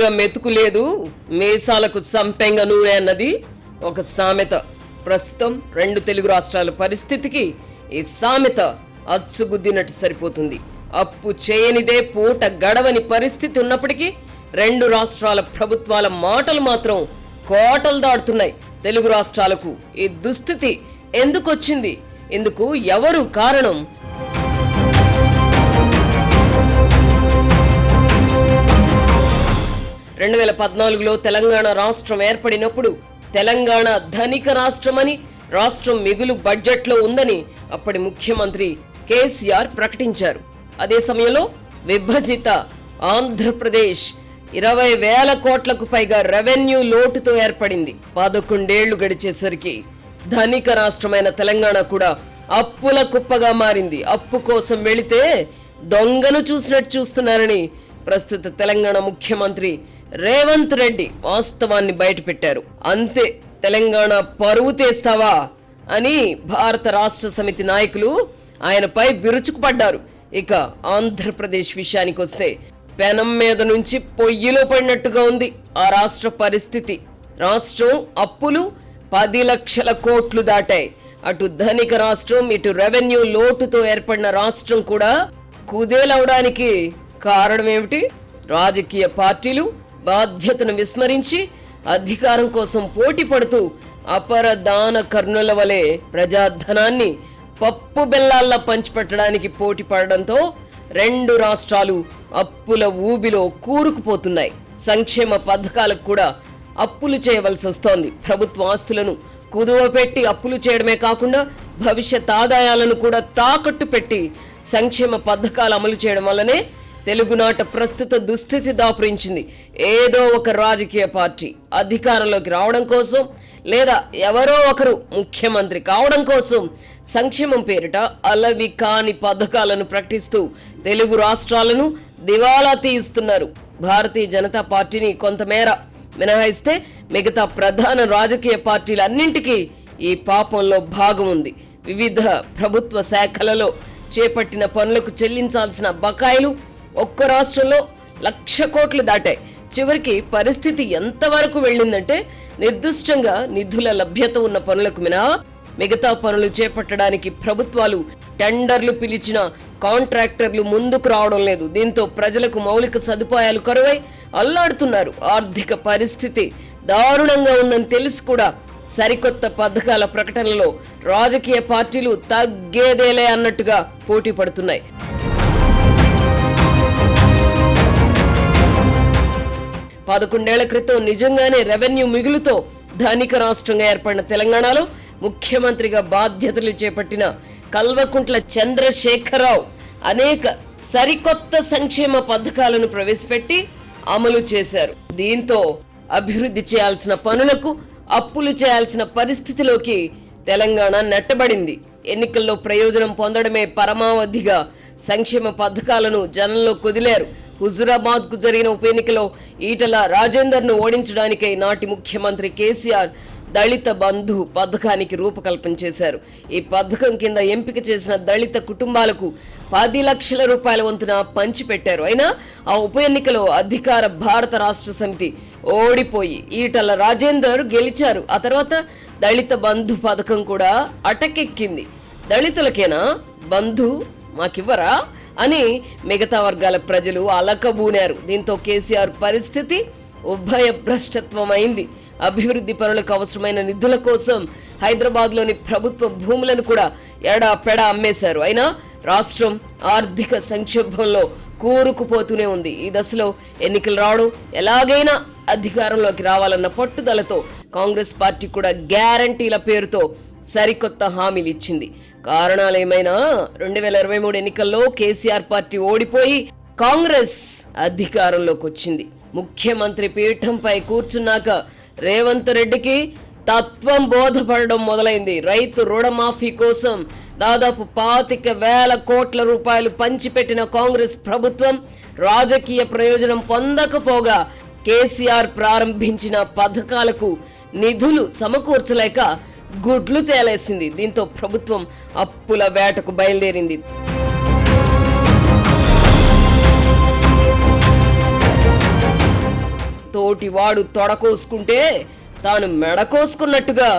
దొంగ మెతుకు లేదు, మీసాలకు సంపెంగ నూనె అన్నది ఒక సామెత. ప్రస్తుతం 2 తెలుగు రాష్ట్రాల పరిస్థితికి ఈ సామెత అచ్చుగుద్దినట్టు సరిపోతుంది. అప్పు చేయనిదే పూట గడవని పరిస్థితి ఉన్నప్పటికీ 2 రాష్ట్రాల ప్రభుత్వాల మాటలు మాత్రం కోటలు దాటుతున్నాయి. తెలుగు రాష్ట్రాలకు ఈ దుస్థితి ఎందుకు వచ్చింది? ఇందుకు ఎవరు కారణం? రెండు 2014లో తెలంగాణ రాష్ట్రం ఏర్పడినప్పుడు తెలంగాణ ధనిక రాష్ట్రమని, రాష్ట్రం మిగులు బడ్జెట్లో ఉందని అప్పటి ముఖ్యమంత్రి కేసీఆర్ ప్రకటించారు. అదే సమయంలో విభజిత ఆంధ్రప్రదేశ్ 20,000 కోట్లకు పైగా రెవెన్యూ లోటుతో ఏర్పడింది. 11 ఏళ్లు గడిచేసరికి ధనిక రాష్ట్రమైన తెలంగాణ కూడా అప్పుల కుప్పగా మారింది. అప్పు కోసం వెళితే దొంగను చూసినట్టు చూస్తున్నారని ప్రస్తుత తెలంగాణ ముఖ్యమంత్రి రేవంత్ రెడ్డి వాస్తవాన్ని బయటపెట్టారు. అంతే, తెలంగాణ పరువు తీస్తావా అని భారత రాష్ట్ర సమితి నాయకులు ఆయనపై విరుచుకుపడ్డారు. ఇక ఆంధ్రప్రదేశ్ విషయానికి వస్తే పెనం మీద నుంచి పొయ్యిలో పడినట్టుగా ఉంది ఆ రాష్ట్ర పరిస్థితి. రాష్ట్రం అప్పులు 10 లక్షల కోట్లు దాటాయి. అటు ధనిక రాష్ట్రం, ఇటు రెవెన్యూ లోటుతో ఏర్పడిన రాష్ట్రం కూడా కుదేలవడానికి కారణం ఏమిటి? రాజకీయ పార్టీలు బాధ్యతను విస్మరించి అధికారం కోసం పోటీ పడుతూ అపర దాన కర్ణుల వలె ప్రజాధనాన్ని పప్పు బెల్లాల్లా పంచిపెట్టడానికి పోటీ పడడంతో 2 రాష్ట్రాలు అప్పుల ఊబిలో కూరుకుపోతున్నాయి. సంక్షేమ పథకాలకు కూడా అప్పులు చేయవలసి వస్తోంది. ప్రభుత్వ ఆస్తులను కుదువ పెట్టి అప్పులు చేయడమే కాకుండా భవిష్యత్ ఆదాయాలను కూడా తాకట్టు పెట్టి సంక్షేమ పథకాలు అమలు చేయడం వల్లనే తెలుగునాట ప్రస్తుత దుస్థితి దాపురించింది. ఏదో ఒక రాజకీయ పార్టీ అధికారంలోకి రావడం కోసం లేదా ఎవరో ఒకరు ముఖ్యమంత్రి కావడం కోసం సంక్షేమం పేరిట అలవి కాని పథకాలను ప్రకటిస్తూ తెలుగు రాష్ట్రాలను దివాలా తీయిస్తున్నారు. భారతీయ జనతా పార్టీని కొంతమేర మినహాయిస్తే మిగతా ప్రధాన రాజకీయ పార్టీలన్నింటికీ ఈ పాపంలో భాగం ఉంది. వివిధ ప్రభుత్వ శాఖలలో చేపట్టిన పనులకు చెల్లించాల్సిన బకాయిలు ఒక్క రాష్ట్రంలో 1,00,000 కోట్లు దాటాయి. చివరికి పరిస్థితి ఎంతవరకు వెళ్ళిందంటే నిర్దిష్టంగా నిధుల లభ్యత ఉన్న పనులకు మినహా మిగతా పనులు చేపట్టడానికి ప్రభుత్వాలు టెండర్లు పిలిచిన కాంట్రాక్టర్లు ముందుకు రావడం లేదు. దీంతో ప్రజలకు మౌలిక సదుపాయాలు కరువై అల్లాడుతున్నారు. ఆర్థిక పరిస్థితి దారుణంగా ఉందని తెలిసి కూడా సరికొత్త పథకాల ప్రకటనలో రాజకీయ పార్టీలు తగ్గేదేలే అన్నట్టుగా పోటీ పడుతున్నాయి. పదకొండేళ్ల క్రితం నిజంగానే రెవెన్యూ మిగులుతో ధనిక రాష్ట్రంగా ఏర్పడిన తెలంగాణలో ముఖ్యమంత్రిగా బాధ్యతలు చేపట్టిన కల్వకుంట్ల చంద్రశేఖరరావు అనేక సరికొత్త సంక్షేమ పథకాలను ప్రవేశపెట్టి అమలు చేశారు. దీంతో అభివృద్ధి చేయాల్సిన పనులకు అప్పులు చేయాల్సిన పరిస్థితిలోకి తెలంగాణ నెట్టబడింది. ఎన్నికల్లో ప్రయోజనం పొందడమే పరమావధిగా సంక్షేమ పథకాలను జనంలో కుదిలారు. హుజురాబాద్ కు జరిగిన ఉప ఎన్నికలో ఈటల రాజేందర్ ను ఓడించడానికై నాటి ముఖ్యమంత్రి కేసీఆర్ దళిత బంధు పథకానికి రూపకల్పన చేశారు. ఈ పథకం కింద ఎంపిక చేసిన దళిత కుటుంబాలకు 10 లక్షల రూపాయల వంతున పంచిపెట్టారు. అయినా ఆ ఉప ఎన్నికలో అధికార భారత రాష్ట్ర సమితి ఓడిపోయి ఈటల రాజేందర్ గెలిచారు. ఆ తర్వాత దళిత బంధు పథకం కూడా అటకెక్కింది. దళితులకేనా బంధు, మాకివ్వరా అని మిగతా వర్గాల ప్రజలు అలకబూనారు. దీంతో కేసీఆర్ పరిస్థితి ఉభయ భ్రష్టత్వం అయింది. అభివృద్ధి పనులకు అవసరమైన నిధుల కోసం హైదరాబాద్లోని ప్రభుత్వ భూములను కూడా ఎడాపెడా అమ్మేశారు. అయినా రాష్ట్రం ఆర్థిక సంక్షోభంలో కూరుకుపోతూనే ఉంది. ఈ దశలో ఎన్నికలు రావడం, ఎలాగైనా అధికారంలోకి రావాలన్న పట్టుదలతో కాంగ్రెస్ పార్టీ కూడా గ్యారంటీల పేరుతో సరికొత్త హామీలు ఇచ్చింది. కారణాలేమైనా 2023 ఎన్నికల్లో కేసీఆర్ పార్టీ ఓడిపోయి కాంగ్రెస్ అధికారంలోకి వచ్చింది. ముఖ్యమంత్రి పీఠంపై కూర్చున్నాక రేవంత్ రెడ్డికి తత్వం బోధపడడం మొదలైంది. రైతు రుణమాఫీ కోసం దాదాపు 25,000 కోట్ల రూపాయలు పంచిపెట్టిన కాంగ్రెస్ ప్రభుత్వం రాజకీయ ప్రయోజనం పొందకపోగా కేసీఆర్ ప్రారంభించిన పథకాలకు నిధులు సమకూర్చలేక గుడ్లు తేలేసింది. దీంతో ప్రభుత్వం అప్పుల వేటకు బయలుదేరింది. తోటి వాడు తొడకోసుకుంటే తాను మెడకోసుకున్నట్టుగా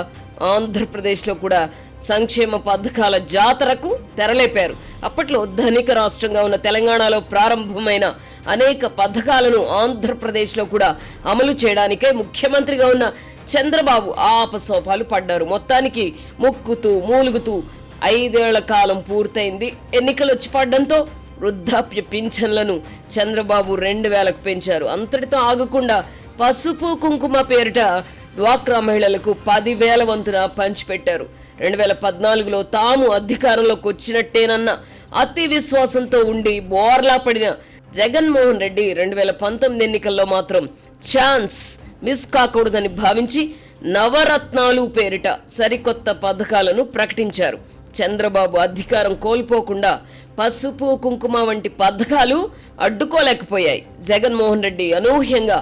ఆంధ్రప్రదేశ్లో కూడా సంక్షేమ పథకాల జాతరకు తెరలేపారు. అప్పట్లో ధనిక రాష్ట్రంగా ఉన్న తెలంగాణలో ప్రారంభమైన అనేక పథకాలను ఆంధ్రప్రదేశ్లో కూడా అమలు చేయడానికే ముఖ్యమంత్రిగా ఉన్న చంద్రబాబు ఆపసోపాలు పడ్డారు. మొత్తానికి ముక్కుతూ మూలుగుతూ 5 ఏళ్ల కాలం పూర్తయింది. ఎన్నికలు వచ్చి పడ్డంతో వృద్ధాప్య పింఛన్లను చంద్రబాబు 2000కు పెంచారు. అంతటితో ఆగకుండా పసుపు కుంకుమ పేరిట డ్వాక్రా మహిళలకు 10,000 వంతున పంచిపెట్టారు. 2014లో తాము అధికారంలోకి వచ్చినట్టేనన్న అతి విశ్వాసంతో ఉండి బోర్లా పడిన జగన్మోహన్ రెడ్డి 2019 ఎన్నికల్లో మాత్రం ఛాన్స్ మిస్ కాకూడదని భావించి నవరత్నాలు పేరిట సరికొత్త పథకాలను ప్రకటించారు. చంద్రబాబు అధికారం కోల్పోకుండా పసుపు కుంకుమ వంటి పథకాలు అడ్డుకోలేకపోయాయి. జగన్మోహన్ రెడ్డి అనూహ్యంగా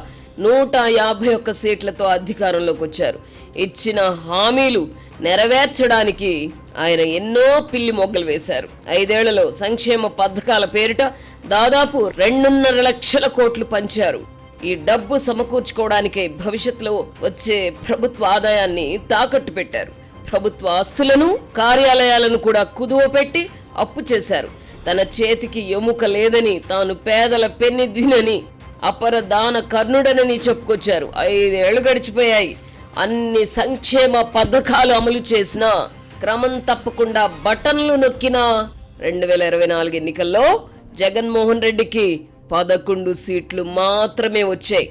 151 సీట్లతో అధికారంలోకి వచ్చారు. ఇచ్చిన హామీలు నెరవేర్చడానికి ఆయన ఎన్నో పిల్లి మొగ్గలు వేశారు. 5 ఏళ్లలో సంక్షేమ పథకాల పేరిట దాదాపు 2.5 లక్షల కోట్లు పంచారు. ఈ డబ్బు సమకూర్చుకోవడానికే భవిష్యత్తులో వచ్చే ప్రభుత్వ ఆదాయాన్ని తాకట్టు పెట్టారు. ప్రభుత్వ ఆస్తులను కార్యాలయాలను కూడా కుదువ పెట్టి అప్పు చేశారు. తన చేతికి ఎముక లేదని, తాను పేదల పెన్నిదినని, అపర దాన కర్ణుడనని చెప్పుకొచ్చారు. 5 ఏళ్లు గడిచిపోయాయి. అన్ని సంక్షేమ పథకాలు అమలు చేసినా, క్రమం తప్పకుండా బటన్లు నొక్కినా 2024 ఎన్నికల్లో జగన్మోహన్ రెడ్డికి 11 సీట్లు మాత్రమే వచ్చాయి.